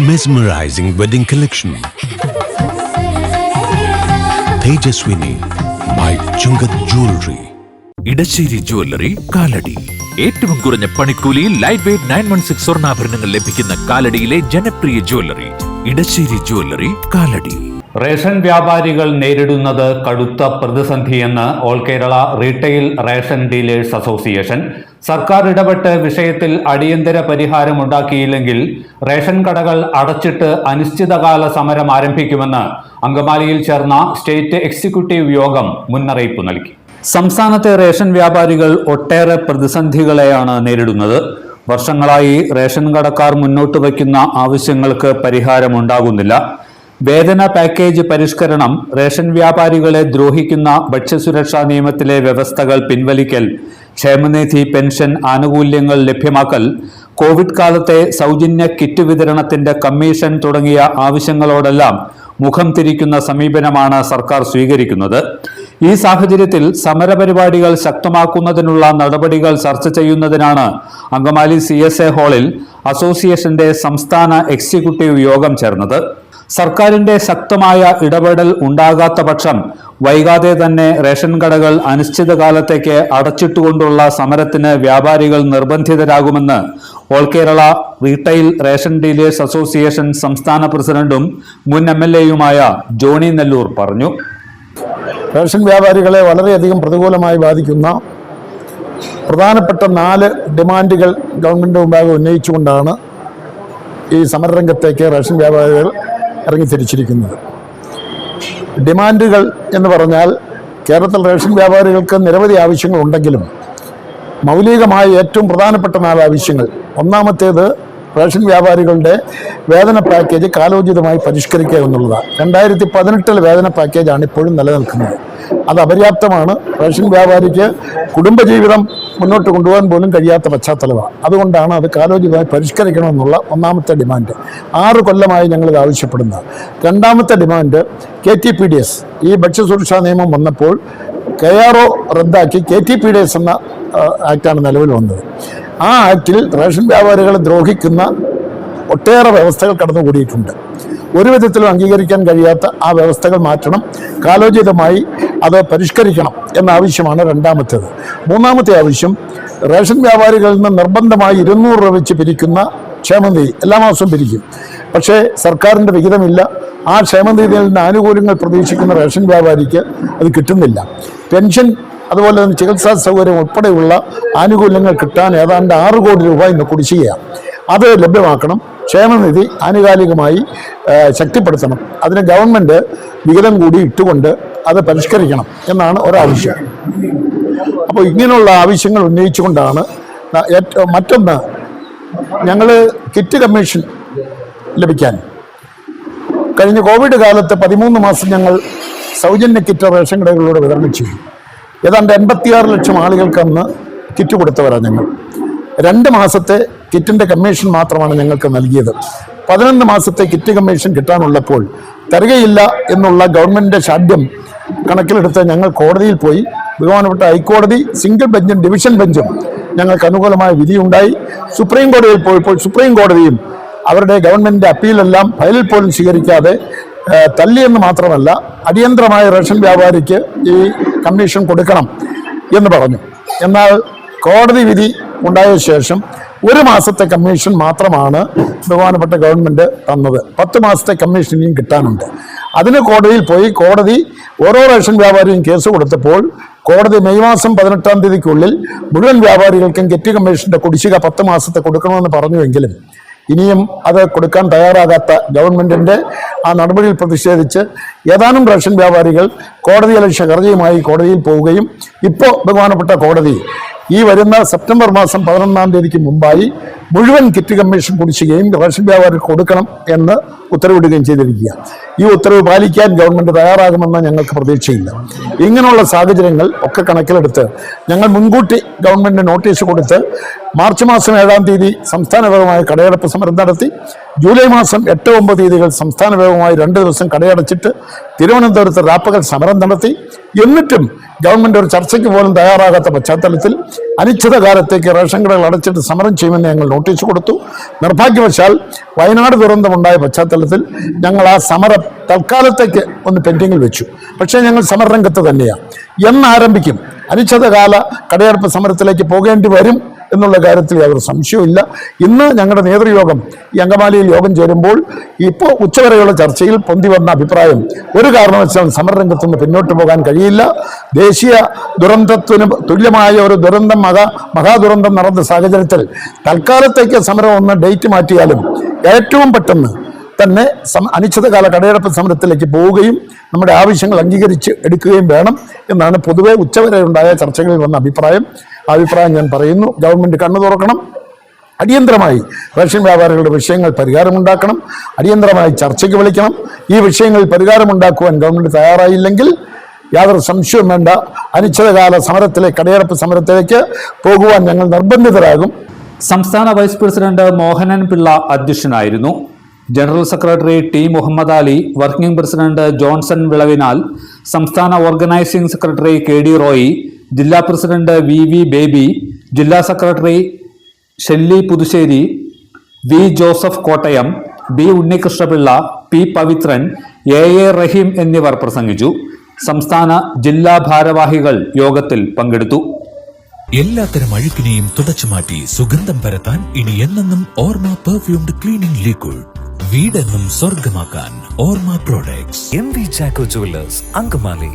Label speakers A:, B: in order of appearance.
A: Mesmerizing wedding collection. Tejaswini by Chungat Jewelry.
B: Edassery jewellery Kalady. ഏറ്റവും കുറഞ്ഞ പണിക്കൂലിയിൽ ലൈറ്റ് വെയ്റ്റ് 916 സ്വർണ്ണാഭരണങ്ങൾ ലഭിക്കുന്ന കാലടിയിലെ ജനപ്രിയ jewellery Edassery jewellery Kalady.
C: Ration വ്യാപാരികൾ നേരിടുന്നത് കടുത്ത പ്രതിസന്ധിയെന്ന് all Kerala retail ration dealers association. സർക്കാർ ഇടപെട്ട് വിഷയത്തിൽ അടിയന്തര പരിഹാരമുണ്ടാക്കിയില്ലെങ്കിൽ റേഷൻ കടകൾ അടച്ചിട്ട് അനിശ്ചിതകാല സമരം ആരംഭിക്കുമെന്ന് അങ്കമാലിയിൽ ചേർന്ന സ്റ്റേറ്റ് എക്സിക്യൂട്ടീവ് യോഗം മുന്നറിയിപ്പ് നൽകി. സംസ്ഥാനത്തെ റേഷൻ വ്യാപാരികൾ ഒട്ടേറെ പ്രതിസന്ധികളെയാണ് നേരിടുന്നത്. വർഷങ്ങളായി റേഷൻ കടക്കാർ മുന്നോട്ട് വയ്ക്കുന്ന ആവശ്യങ്ങൾക്ക് പരിഹാരമുണ്ടാകുന്നില്ല. വേതന പാക്കേജ് പരിഷ്കരണം, റേഷൻ വ്യാപാരികളെ ദ്രോഹിക്കുന്ന ഭക്ഷ്യസുരക്ഷാ നിയമത്തിലെ വ്യവസ്ഥകൾ പിൻവലിക്കൽ, ക്ഷേമനിധി പെൻഷൻ ആനുകൂല്യങ്ങൾ ലഭ്യമാക്കൽ, കോവിഡ് കാലത്തെ സൗജന്യ കിറ്റ് വിതരണത്തിന്റെ കമ്മീഷൻ തുടങ്ങിയ ആവശ്യങ്ങളോടെല്ലാം മുഖം തിരിക്കുന്ന സമീപനമാണ് സർക്കാർ സ്വീകരിക്കുന്നത്. ഈ സാഹചര്യത്തിൽ സമരപരിപാടികൾ ശക്തമാക്കുന്നതിനുള്ള നടപടികൾ ചർച്ച ചെയ്യുന്നതിനാണ് അങ്കമാലി CSA ഹാളിൽ അസോസിയേഷന്റെ സംസ്ഥാന എക്സിക്യൂട്ടീവ് യോഗം ചേർന്നത്. സർക്കാരിന്റെ ശക്തമായ ഇടപെടൽ ഉണ്ടാകാത്ത പക്ഷം വൈകാതെ തന്നെ റേഷൻ കടകൾ അനിശ്ചിതകാലത്തേക്ക് അടച്ചിട്ടുകൊണ്ടുള്ള സമരത്തിന് വ്യാപാരികൾ നിർബന്ധിതരാകുമെന്ന് all Kerala retail ration dealers association സംസ്ഥാന പ്രസിഡന്റും മുൻ MLAയുമായ ജോണി നെല്ലൂർ പറഞ്ഞു.
D: റേഷൻ വ്യാപാരികളെ വളരെയധികം പ്രതികൂലമായി ബാധിക്കുന്ന പ്രധാനപ്പെട്ട 4 ഡിമാൻഡുകൾ ഗവൺമെൻറ് മുമ്പാകെ ഉന്നയിച്ചുകൊണ്ടാണ് ഈ സമരരംഗത്തേക്ക് റേഷൻ വ്യാപാരികൾ ഇറങ്ങിത്തിരിച്ചിരിക്കുന്നത്. ഡിമാൻഡുകൾ എന്ന് പറഞ്ഞാൽ കേരളത്തിൽ റേഷൻ വ്യാപാരികൾക്ക് നിരവധി ആവശ്യങ്ങളുണ്ടെങ്കിലും മൗലികമായ ഏറ്റവും പ്രധാനപ്പെട്ട 4 ആവശ്യങ്ങൾ. ഒന്നാമത്തേത് റേഷൻ വ്യാപാരികളുടെ വേതന പാക്കേജ് കാലോചിതമായി പരിഷ്കരിക്കുക എന്നുള്ളതാണ്. 2018 വേതന പാക്കേജാണ് ഇപ്പോഴും നിലനിൽക്കുന്നത്. അത് അപര്യാപ്തമാണ്. റേഷൻ വ്യാപാരിക്ക് കുടുംബജീവിതം മുന്നോട്ട് കൊണ്ടുപോകാൻ പോലും കഴിയാത്ത പശ്ചാത്തലമാണ്. അതുകൊണ്ടാണ് അത് കാലോചിതമായി പരിഷ്കരിക്കണമെന്നുള്ള ഒന്നാമത്തെ ഡിമാൻഡ്. 6 കൊല്ലമായി ഞങ്ങളിത് ആവശ്യപ്പെടുന്നത്. രണ്ടാമത്തെ ഡിമാൻഡ് KTPDS, ഈ ഭക്ഷ്യസുരക്ഷാ നിയമം വന്നപ്പോൾ KRO റദ്ദാക്കി KTPDS എന്ന ആക്റ്റാണ് നിലവിൽ വന്നത്. ആ ആക്റ്റിൽ റേഷൻ വ്യാപാരികളെ ദ്രോഹിക്കുന്ന ഒട്ടേറെ വ്യവസ്ഥകൾ കടന്നുകൂടിയിട്ടുണ്ട്. ഒരു വിധത്തിലും അംഗീകരിക്കാൻ കഴിയാത്ത ആ വ്യവസ്ഥകൾ മാറ്റണം, കാലോചിതമായി അത് പരിഷ്കരിക്കണം എന്ന ആവശ്യമാണ് രണ്ടാമത്തേത്. മൂന്നാമത്തെ ആവശ്യം, റേഷൻ വ്യാപാരികളിൽ നിന്ന് നിർബന്ധമായി 200 രൂപ വെച്ച് പിരിക്കുന്ന ക്ഷേമനിധി എല്ലാ മാസവും പിരിക്കും. പക്ഷേ സർക്കാരിൻ്റെ വിഹിതമില്ല. ആ ക്ഷേമനിധിയിൽ നിന്ന് ആനുകൂല്യങ്ങൾ പ്രതീക്ഷിക്കുന്ന റേഷൻ വ്യാപാരിക്ക് അത് കിട്ടുന്നില്ല. പെൻഷൻ, അതുപോലെ തന്നെ ചികിത്സാ സൗകര്യം ഉൾപ്പെടെയുള്ള ആനുകൂല്യങ്ങൾ കിട്ടാൻ ഏതാണ്ട് 6 കോടി രൂപ ഇന്ന് കുടിശ്ശികയാണ്. അത് ലഭ്യമാക്കണം. ക്ഷേമനിധി ആനുകാലികമായി ശക്തിപ്പെടുത്തണം. അതിന് ഗവൺമെൻറ് വിഹിതം കൂടി ഇട്ടുകൊണ്ട് അത് പരിഷ്കരിക്കണം എന്നാണ് ഒരാവശ്യം. അപ്പോൾ ഇങ്ങനെയുള്ള ആവശ്യങ്ങൾ ഉന്നയിച്ചുകൊണ്ടാണ് മറ്റൊന്ന്, ഞങ്ങൾ കിറ്റ് കമ്മീഷൻ ലഭിക്കാൻ കഴിഞ്ഞ കോവിഡ് കാലത്ത് 13 മാസം ഞങ്ങൾ സൗജന്യ കിറ്റ് റേഷൻ കടകളിലൂടെ വിതരണം ചെയ്തു. ഏതാണ്ട് 86 ലക്ഷം ആളുകൾക്ക് അന്ന് കിറ്റ് കൊടുത്തവരാണ് ഞങ്ങൾ. 2 മാസത്തെ കിറ്റിൻ്റെ കമ്മീഷൻ മാത്രമാണ് ഞങ്ങൾക്ക് നൽകിയത്. 11 മാസത്തെ കിറ്റ് കമ്മീഷൻ കിട്ടാനുള്ളപ്പോൾ തരികയില്ല എന്നുള്ള ഗവൺമെൻറ്റിൻ്റെ ശാഠ്യം കണക്കിലെടുത്ത് ഞങ്ങൾ കോടതിയിൽ പോയി. ബഹുമാനപ്പെട്ട ഹൈക്കോടതി സിംഗിൾ ബെഞ്ചും ഡിവിഷൻ ബെഞ്ചും ഞങ്ങൾക്ക് അനുകൂലമായ വിധിയുണ്ടായി. സുപ്രീം കോടതിയിൽ പോയപ്പോൾ സുപ്രീം കോടതിയും അവരുടെ ഗവൺമെൻറ്റിൻ്റെ അപ്പീലെല്ലാം ഫയലിൽ പോലും സ്വീകരിക്കാതെ തള്ളിയെന്ന് മാത്രമല്ല, അടിയന്തരമായ റേഷൻ വ്യാപാരിക്ക് ഈ കമ്മീഷൻ കൊടുക്കണം എന്ന് പറഞ്ഞു. എന്നാൽ കോടതി വിധി ഉണ്ടായ ശേഷം 1 മാസത്തെ കമ്മീഷൻ മാത്രമാണ് ബഹുമാനപ്പെട്ട ഗവൺമെൻറ് തന്നത്. 10 മാസത്തെ കമ്മീഷൻ ഇനിയും കിട്ടാനുണ്ട്. അതിന് കോടതിയിൽ പോയി. കോടതി ഓരോ റേഷൻ വ്യാപാരിയും കേസ് കൊടുത്തപ്പോൾ കോടതി മെയ് മാസം 18-ാം തീയതിക്കുള്ളിൽ മുഴുവൻ വ്യാപാരികൾക്കും കിറ്റ് കമ്മീഷൻ്റെ കുടിശ്ശിക 10 മാസത്തെ കൊടുക്കണമെന്ന് പറഞ്ഞുവെങ്കിലും ഇനിയും അത് കൊടുക്കാൻ തയ്യാറാകാത്ത ഗവൺമെൻറ്റിൻ്റെ ആ നടപടിയിൽ പ്രതിഷേധിച്ച് ഏതാനും റേഷൻ വ്യാപാരികൾ കോടതിയലക്ഷ്യ ഹർജിയുമായി കോടതിയിൽ പോവുകയും ഇപ്പോൾ ബഹുമാനപ്പെട്ട കോടതി ഈ വരുന്ന സെപ്റ്റംബർ മാസം 11-ാം തീയതിക്ക് മുമ്പായി മുഴുവൻ കിറ്റ് കമ്മീഷൻ കുടിശ്ശികയും റേഷൻ വ്യാപാരികൾക്ക് കൊടുക്കണം എന്ന് ഉത്തരവിടുകയും ചെയ്തിരിക്കുക. ഈ ഉത്തരവ് പാലിക്കാൻ ഗവൺമെൻറ് തയ്യാറാകുമെന്ന് ഞങ്ങൾക്ക് പ്രതീക്ഷയില്ല. ഇങ്ങനെയുള്ള സാഹചര്യങ്ങൾ ഒക്കെ കണക്കിലെടുത്ത് ഞങ്ങൾ മുൻകൂട്ടി ഗവൺമെൻറ് നോട്ടീസ് കൊടുത്ത് മാർച്ച് മാസം 7-ാം തീയതി സംസ്ഥാനവ്യാപകമായ കടയടപ്പ് സമരം നടത്തി. ജൂലൈ മാസം 8-9 തീയതികൾ സംസ്ഥാനവ്യാപകമായി 2 ദിവസം കടയടച്ചിട്ട് തിരുവനന്തപുരത്ത് രാപ്പകൽ സമരം നടത്തി. എന്നിട്ടും ഗവൺമെൻറ് ഒരു ചർച്ചയ്ക്ക് പോലും തയ്യാറാകാത്ത പശ്ചാത്തലത്തിൽ അനിശ്ചിതകാലത്തേക്ക് റേഷൻ കടകൾ അടച്ചിട്ട് സമരം ചെയ്യുമെന്ന് ഞങ്ങൾ നോട്ടീസ് കൊടുത്തു. നിർഭാഗ്യവശാൽ വയനാട് ദുരന്തമുണ്ടായ പശ്ചാത്തലത്തിൽ ഞങ്ങൾ ആ സമരം തൽക്കാലത്തേക്ക് ഒന്ന് പെൻഡിങ്ങിൽ വെച്ചു. പക്ഷേ ഞങ്ങൾ സമരരംഗത്ത് തന്നെയാണ്. എന്നാരംഭിക്കും? അനിശ്ചിതകാല കടയടപ്പ് സമരത്തിലേക്ക് പോകേണ്ടി വരും എന്നുള്ള കാര്യത്തിൽ യാതൊരു സംശയവുമില്ല. ഇന്ന് ഞങ്ങളുടെ നേതൃയോഗം ഈ അങ്കമാലിയിൽ യോഗം ചേരുമ്പോൾ ഇപ്പോൾ ഉച്ചവരെയുള്ള ചർച്ചയിൽ പൊന്തി വന്ന അഭിപ്രായം, ഒരു കാരണവശാലും സമരരംഗത്തു നിന്ന് പിന്നോട്ട് പോകാൻ കഴിയില്ല. ദേശീയ ദുരന്തത്തിന് തുല്യമായ ഒരു ദുരന്തം, മഹാദുരന്തം നടന്ന സാഹചര്യത്തിൽ തൽക്കാലത്തേക്ക് സമരം ഒന്ന് ഡേറ്റ് മാറ്റിയാലും ഏറ്റവും പെട്ടെന്ന് തന്നെ അനിശ്ചിതകാല കടയടപ്പ് സമരത്തിലേക്ക് പോവുകയും നമ്മുടെ ആവശ്യങ്ങൾ അംഗീകരിച്ച് എടുക്കുകയും വേണം എന്നാണ് പൊതുവെ ഉച്ചവരെ ഉണ്ടായ ചർച്ചകളിൽ വന്ന അഭിപ്രായം. ആ അഭിപ്രായം ഞാൻ പറയുന്നു. ഗവൺമെൻറ് കണ്ണു തുറക്കണം. അടിയന്തരമായി റേഷൻ വ്യാപാരികളുടെ വിഷയങ്ങൾ പരിഹാരമുണ്ടാക്കണം. അടിയന്തരമായി ചർച്ചയ്ക്ക് വിളിക്കണം. ഈ വിഷയങ്ങളിൽ പരിഹാരമുണ്ടാക്കുവാൻ ഗവൺമെൻറ് തയ്യാറായില്ലെങ്കിൽ യാതൊരു സംശയവും വേണ്ട, അനിശ്ചിതകാല സമരത്തിലേക്ക്, കടയടപ്പ് സമരത്തിലേക്ക് പോകുവാൻ ഞങ്ങൾ നിർബന്ധിതരാകും.
C: സംസ്ഥാന വൈസ് പ്രസിഡന്റ് മോഹനൻ പിള്ള അധ്യക്ഷനായിരുന്നു. General secretary T Muhammad Ali, working president Johnson Vilavinal, സംസ്ഥാന organising secretary K D Roy, ജില്ലാ പ്രസിഡന്റ് വി വി ബേബി, ജില്ലാ secretary Shelly Puthussery, V Joseph Kottayam, B Unnikrishnapillai, P Pavithran, A Rahim എന്നിവർ പ്രസംഗിച്ചു. സംസ്ഥാന ജില്ലാ ഭാരവാഹികൾ യോഗത്തിൽ പങ്കെടുത്തു.
B: എല്ലാത്തരം അഴുക്കിനെയും തുടച്ചുമാറ്റി സുഗന്ധം പരത്താൻ ഇനി എന്നെന്നും ഓർമ്മ പെർഫ്യൂംഡ് ക്ലീനിംഗ് ലിക്വിഡ്. വീടെന്നും സ്വർഗമാക്കാൻ ഓർമ്മ products.
E: MV Jacko Jewelers, Angamali.